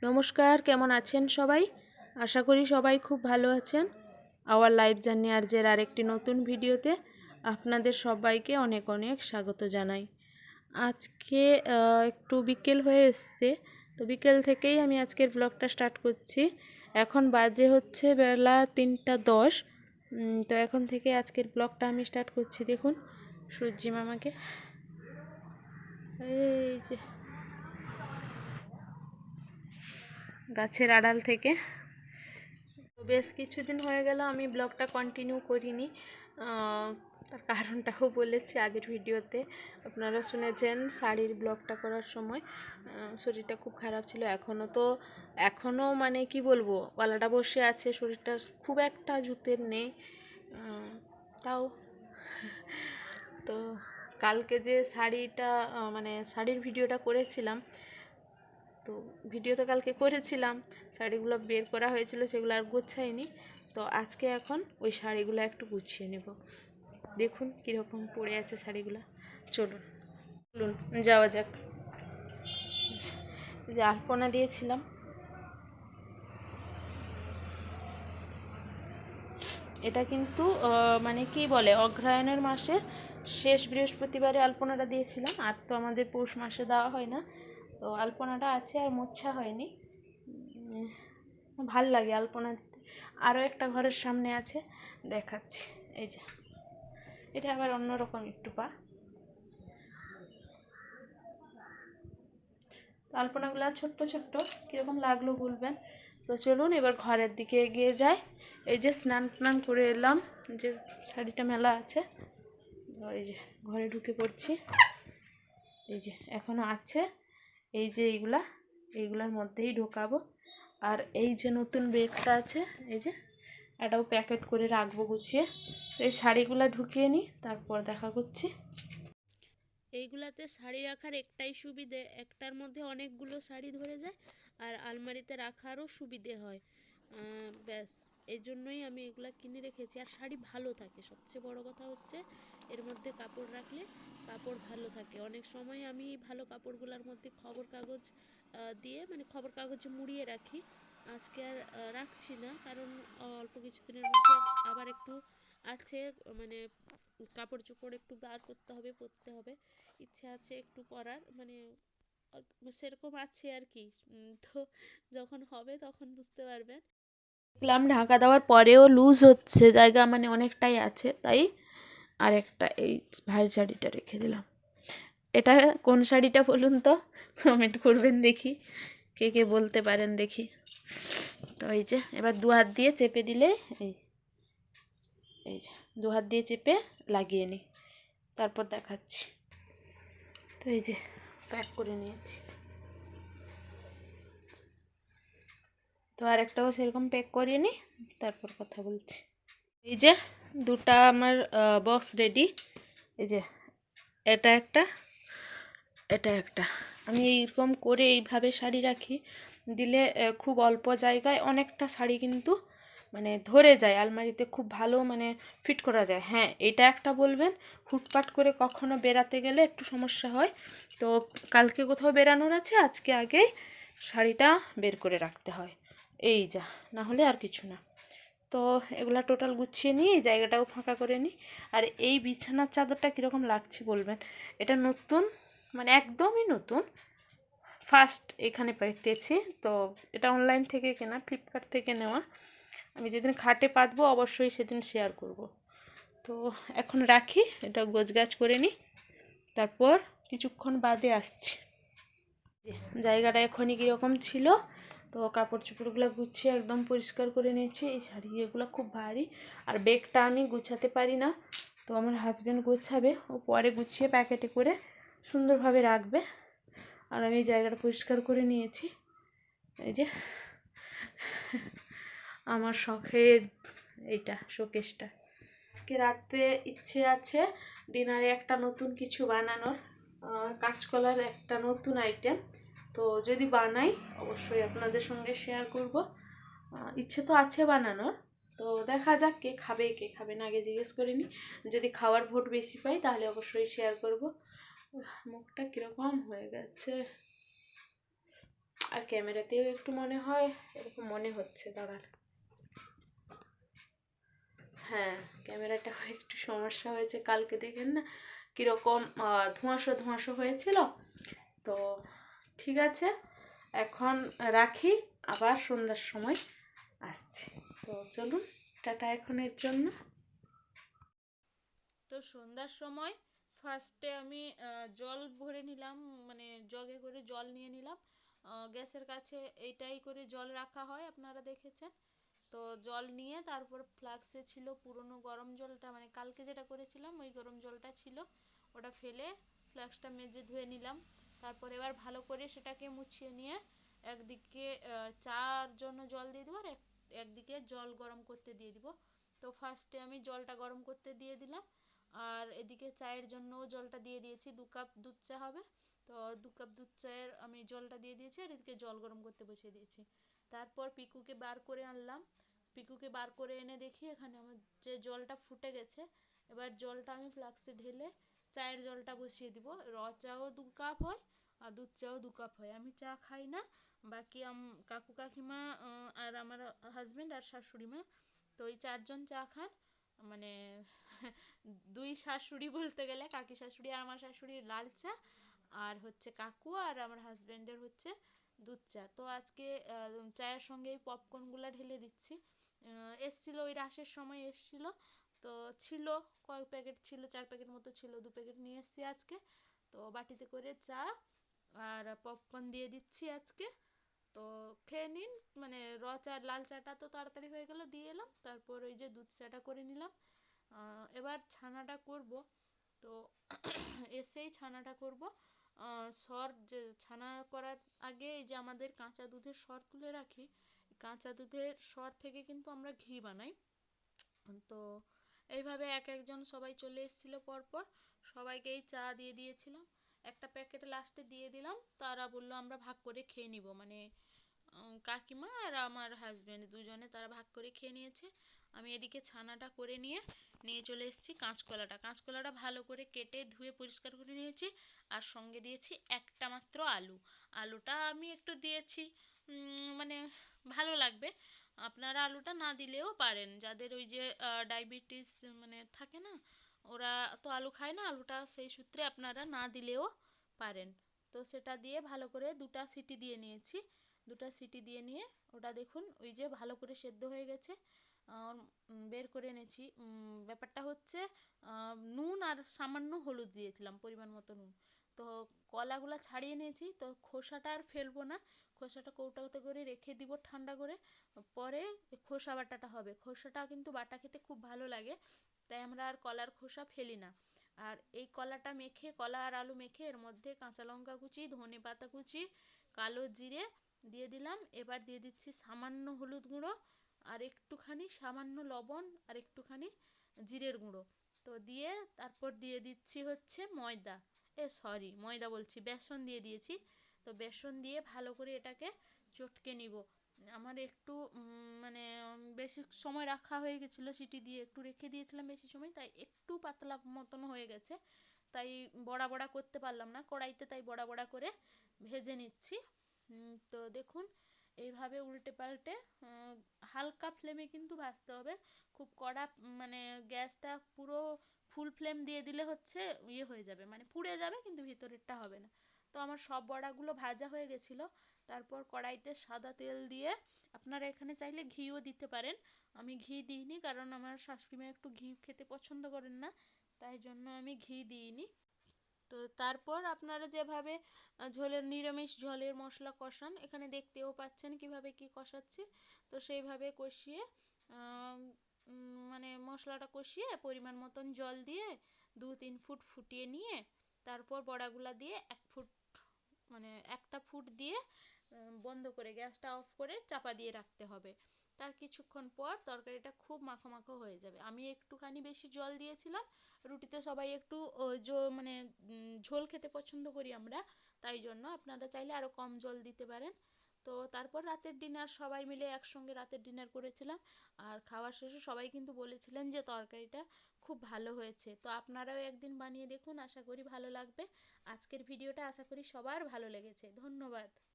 নমস্কার, কেমন আছেন সবাই? আশা করি সবাই খুব ভালো আছেন। আওয়ার লাইফ জার্নি আরজের আরেকটি নতুন ভিডিওতে আপনাদের সবাইকে অনেক অনেক স্বাগত জানাই। আজকে একটু বিকেল হয়ে এসছে, তো বিকেল থেকেই আমি আজকের ব্লগটা স্টার্ট করছি। এখন বাজে হচ্ছে বেলা 3টা 10। তো এখন থেকে আজকের ব্লগটা আমি স্টার্ট করছি। দেখুন সূর্যি মামাকে, এই যে গাছের আড়াল থেকে। তো বেশ কিছুদিন হয়ে গেল আমি ব্লগটা কন্টিনিউ করিনি। তার কারণটাও বলেছি আগের ভিডিওতে, আপনারা শুনেছেন শাড়ির ব্লগটা করার সময় শরীরটা খুব খারাপ ছিল। এখনও মানে কি বলবো, গলাটা বসে আছে, শরীরটা খুব একটা জুতের নেই। তাও তো কালকে যে শাড়িটা মানে শাড়ির ভিডিওটা করেছিলাম, তো ভিডিও তো কালকে করেছিলাম, শাড়িগুলো বের করা হয়েছিল, সেগুলো আর গোছাইনি। তো আজকে এখন ওই শাড়িগুলো একটু গুছিয়ে নেব। দেখুন কীরকম পড়ে আছে শাড়িগুলো। চলুন চলুন যাওয়া যাক। যে আলপনা দিয়েছিলাম, এটা কিন্তু মানে কি বলে, অগ্রহায়ণের মাসের শেষ বৃহস্পতিবারে আলপনাটা দিয়েছিলাম। আর তো আমাদের পৌষ মাসে দেওয়া হয় না, তো আলপনাটা আছে আর মোছা হয়নি। ভাল লাগে আলপনা দিতে। আরও একটা ঘরের সামনে আছে, দেখাচ্ছি। এই যে এটা আবার অন্যরকম একটু পা। আলপনাগুলো ছোট্ট ছোট্ট, কীরকম লাগলো বলবেন। তো চলুন এবার ঘরের দিকে এগিয়ে যাই। এই যে স্নান টান করে এলাম, যে শাড়িটা মেলা আছে, এই যে ঘরে ঢুকে পড়ছি। এই যে এখনও আছে, এই যে এইগুলার মধ্যেই ঢোকাবো। আর এই যে নতুন ব্যাগটা আছে, এই যে এটাও প্যাকেট করে রাখবো গুছিয়ে। তো এই শাড়িগুলো ঢুকিয়ে নিই, তারপর দেখা করছি। এইগুলাতে শাড়ি রাখার একটাই সুবিধে, একটার মধ্যে অনেকগুলো শাড়ি ধরে যায়, আর আলমারিতে রাখারও সুবিধে হয়। ব্যাস, এই জন্যই আমি এগুলা কিনে রেখেছি। আর শাড়ি ভালো থাকে, সবচেয়ে বড় কথা হচ্ছে এর মধ্যে কাপড় রাখলে কাপড় ভালো থাকে। অনেক সময় আমি ভালো কাপড়গুলোর মধ্যে খবর কাগজ দিয়ে, মানে খবর কাগজে মুড়িয়ে রাখি। আজকে আর রাখছি না, কারণ অল্প কিছুদিনের মধ্যে আবার একটু আছে, মানে কাপড় চোপড় একটু বার করতে হবে, পরতে হবে। ইচ্ছা আছে একটু পরার, মানে সেরকম আছে আর কি। তো যখন হবে তখন বুঝতে পারবেন। দেখলাম ঢাকা দেওয়ার পরেও লুজ হচ্ছে জায়গা, মানে অনেকটাই আছে, তাই আরেকটা এই ভারী শাড়িটা রেখে দিলাম। এটা কোন শাড়িটা বলুন তো, কমেন্ট করবেন দেখি, কে কে বলতে পারেন দেখি। তো এই যে এবার দু হাত দিয়ে চেপে দিলে, এই যে দু হাত দিয়ে চেপে লাগিয়ে নিই, তারপর দেখাচ্ছি। তো এই যে প্যাক করে নিয়েছি। তো আর একটাও সেরকম প্যাক করিয়ে নিই, তারপর কথা বলছি। এই যে দুটা আমার বক্স রেডি। এই যে এটা একটা, এটা একটা। আমি এইরকম করে এইভাবে শাড়ি রাখি, দিলে খুব অল্প জায়গায় অনেকটা শাড়ি কিন্তু মানে ধরে যায়, আলমারিতে খুব ভালো মানে ফিট করা যায়। হ্যাঁ, এটা একটা বলবেন, হুটপাট করে কখনো বেরাতে গেলে একটু সমস্যা হয়। তো কালকে কোথাও বেরানোর আছে, আজকে আগেই শাড়িটা বের করে রাখতে হয়, এই যা, না হলে আর কিছু না। তো এগুলা টোটাল গুছিয়ে নিয়ে এই জায়গাটাও ফাঁকা করে নিই। আর এই বিছানার চাদরটা কীরকম লাগছে বলবেন। এটা নতুন, মানে একদমই নতুন, ফার্স্ট এখানে পেতেছি। তো এটা অনলাইন থেকে কেনা, ফ্লিপকার্ট থেকে নেওয়া। আমি যেদিন খাটে পাতবো অবশ্যই সেদিন শেয়ার করব। তো এখন রাখি, এটা গোছগাছ করে নিই, তারপর কিছুক্ষণ বাদে আসছি। জায়গাটা এখনই কীরকম ছিল, তো কাপড় চোপড়গুলো গুছিয়ে একদম পরিষ্কার করে নিয়েছি। এই শাড়ি এগুলো খুব ভারী, আর ব্যাগটা আমি গুছাতে পারি না, তো আমার হাজব্যান্ড গোছাবে, ও পরে গুছিয়ে প্যাকেটে করে সুন্দরভাবে রাখবে। আর আমি এই জায়গাটা পরিষ্কার করে নিয়েছি। এই যে আমার শখের এইটা শোকেসটা। আজকে রাতে ইচ্ছে আছে ডিনারে একটা নতুন কিছু বানানোর, কাঁচকলার একটা নতুন আইটেম। তো যদি বানাই অবশ্যই আপনাদের সঙ্গে শেয়ার করব। ইচ্ছে তো আছে বানানোর, তো দেখা যাক কে খাবে কে খাবে না আগে জিজ্ঞেস করে নিই। যদি খাওয়ার ভোট বেশি পাই তাহলে অবশ্যই শেয়ার করব। মুখটা কীরকম হয়ে গেছে, আর ক্যামেরাতেও একটু মনে হয় এরকম মনে হচ্ছে, দাঁড়ান। হ্যাঁ, ক্যামেরাটা একটু সমস্যা হয়েছে, কালকে দেখেন না কীরকম ধোঁয়াশা ধোঁয়াশা হয়েছিল। তো ঠিক আছে, এখন রাখি, আবার সন্ধ্যার সময় আসছি। তো চলুন, টাটা এখনের জন্য। তো সন্ধ্যার সময় ফার্স্টে আমি জল ভরে নিলাম, মানে জগে করে জল নিয়ে নিলাম। গ্যাসের কাছে এইটাই করে জল রাখা হয়, আপনারা দেখেছেন। তো জল নিয়ে তারপর ফ্লাক্সে ছিল পুরনো গরম জলটা, মানে কালকে যেটা করেছিলাম ওই গরম জলটা ছিল, ওটা ফেলে ফ্লাক্সটা মেজে ধুয়ে নিলাম। তারপর এবার ভালো করে সেটাকে মুছিয়ে নিয়ে একদিকে চার জন্য জল দিয়ে দেবো, আর একদিকে জল গরম করতে দিয়ে দিব। তো ফার্স্টে আমি জলটা গরম করতে দিয়ে দিলাম, আর এদিকে চায়ের জন্য জলটা দিয়ে দিয়েছি, 2 কাপ দুধ চা হবে। তো 2 কাপ দুধ চায়ের আমি জলটা দিয়ে দিয়েছি, আর এদিকে জল গরম করতে বসিয়ে দিয়েছি। তারপর পিকুকে বার করে আনলাম, পিকুকে বার করে এনে দেখি এখানে আমার যে জলটা ফুটে গেছে। এবার জলটা আমি ফ্লাক্সে ঢেলে চায়ের জলটা বসিয়ে দিব। চাও 2 কাপ হয়, আর দুধ চাও 2 কাপ হয়। আমি চা খাই না, বাকি কাকু কাকিমা আর আমার হাজবেন্ড আর শাশুড়ি মা, তো ওই 4জন চা খান। মানে 2 শাশুড়ি বলতে গেলে, কাকি শাশুড়ি আর আমার শাশুড়ি লাল চা, আর হচ্ছে কাকু আর আমার হাজবেন্ডের হচ্ছে দুধ চা। তো আজকে চায়ের সঙ্গে এই পপকর্নগুলো ঢেলে দিচ্ছি। এসছিল ওই রাশের সময় এসছিল, তো ছিল কয়েক প্যাকেট ছিল, 4 প্যাকেট মতো ছিল, 2 প্যাকেট নিয়ে এসছি আজকে। তো বাটিতে করে চা আর পপকর্ন দিয়ে দিচ্ছি আজকে। তো খেয়ে নিন, মানে চা লাল চাটা তো তাড়াতাড়ি হয়ে গেল, দিয়ে এলাম। তারপর ওই যে দুধ চাটা করে নিলাম। এবার ছানাটা করব। তো এসেই ছানাটা করব। সর যে ছানা করার আগে এই যে আমাদের কাঁচা দুধের সর তুলে রাখি, কাঁচা দুধের সর থেকে কিন্তু আমরা ঘি বানাই। তো এইভাবে এক একজন সবাই চলে এসেছিল পরপর, সবাইকেই চা দিয়ে দিয়েছিলাম। একটা প্যাকেট লাস্টে দিয়ে দিলাম, তারা বললো আমরা ভাগ করে খেয়ে নিব, মানে কাকিমা আর আমার হাজবেন্ড দুজনে তারা ভাগ করে খেয়ে নিয়েছে। আমি এদিকে ছানাটা করে নিয়ে নিয়ে চলে এসেছি কাঁচকলাটা। কাঁচকলাটা ভালো করে কেটে ধুয়ে পরিষ্কার করে নিয়েছি, আর সঙ্গে দিয়েছি একটা মাত্র আলু। আলুটা আমি একটু দিয়েছি, মানে ভালো লাগবে। আপনারা আলুটা না দিলেও পারেন, যাদের ওই যে ডায়াবেটিস মানে থাকে না, ওরা তো আলু খায় না, আলুটা সেই সূত্রে আপনারা না দিলেও পারেন। তো সেটা দিয়ে ভালো করে 2টা সিটি দিয়ে নিয়েছি। 2টা সিটি দিয়ে নিয়ে ওটা দেখুন ওই যে ভালো করে সেদ্ধ হয়ে গেছে, বের করে এনেছি। ব্যাপারটা হচ্ছে নুন আর সামান্য হলুদ দিয়েছিলাম, পরিমাণ মতো নুন। তো কলাগুলা ছাড়িয়ে নিয়েছি, তো খোসাটা আর ফেলবো না, খোসাটা কৌটোতে করে রেখে দিব ঠান্ডা করে, পরে খোসা বাটাটা হবে। খোসাটা কিন্তু বাটা খেতে খুব ভালো লাগে, তাই আমরা আর কলার খোসা ফেলি না। আর এই কলাটা মেখে, কলা আর আলু মেখে এর মধ্যে কাঁচা লঙ্কা কুচি, ধনে পাতা কুচি, কালো জিরে দিয়ে দিলাম। এবার দিয়ে দিচ্ছি সামান্য হলুদ গুঁড়ো, আর একটুখানি সামান্য লবণ, আর একটুখানি জিরের গুঁড়ো। তো দিয়ে তারপর দিয়ে দিচ্ছি হচ্ছে ময়দা, সরি ময়দা বলছি, বেসন দিয়ে দিয়েছি। তো বেসন দিয়ে ভালো করে এটাকে চটকে নিব। আমার একটু মানে বেশি সময় রাখা হয়ে গেছিলো, সিটি দিয়ে একটু রেখে দিয়েছিলাম বেশি সময়, তাই একটু পাতলা মতন হয়ে গেছে, তাই বড়া বড়া করতে পারলাম না কড়াইতে, তাই বড়া বড়া করে ভেজে নিচ্ছি। তো দেখুন এইভাবে উল্টে পাল্টে হালকা ফ্লেমে কিন্তু ভাজতে হবে, খুব কড়া মানে গ্যাসটা পুরো ফুল ফ্লেম দিয়ে দিলে হচ্ছে ইয়ে হয়ে যাবে, মানে পুড়ে যাবে, কিন্তু ভিতরেরটা হবে না। তো আমার সব বড়াগুলো ভাজা হয়ে গেছিলো। তারপর কড়াইতে সাদা তেল দিয়ে, আপনারা এখানে চাইলে ঘিও দিতে পারেন, আমি ঘি দিইনি কারণ আমার শাশুড়ি মা একটু ঘি খেতে পছন্দ করেন না, তাই জন্য আমি ঘি দিইনি। তো তারপর আপনারা যেভাবে ঝোলের নিরামিষ ঝোলের মশলা কষান, এখানে দেখতেও পাচ্ছেন কিভাবে কি কষাচ্ছি। তো সেইভাবে কষিয়ে মানে মশলাটা কষিয়ে পরিমাণ মতন জল দিয়ে 2-3 ফুট ফুটিয়ে নিয়ে, তারপর বড়াগুলা দিয়ে 1 ফুট, মানে একটা ফুট দিয়ে বন্ধ করে গ্যাসটা অফ করে চাপা দিয়ে রাখতে হবে। তার কিছুক্ষণ পর তরকারিটা খুব মাখো মাখো হয়ে যাবে। আমি একটুখানি বেশি জল দিয়েছিলাম, রুটিতে সবাই একটু মানে ঝোল খেতে পছন্দ করি আমরা, তাই জন্য আপনারা চাইলে আরও কম জল দিতে পারেন। তো তারপর রাতের ডিনার সবাই মিলে একসঙ্গে রাতের ডিনার করেছিলাম, আর খাওয়ার শেষে সবাই কিন্তু বলেছিলেন যে তরকারিটা খুব ভালো হয়েছে। তো আপনারাও একদিন বানিয়ে দেখুন, আশা করি ভালো লাগবে। আজকের ভিডিওটা আশা করি সবার ভালো লেগেছে। ধন্যবাদ।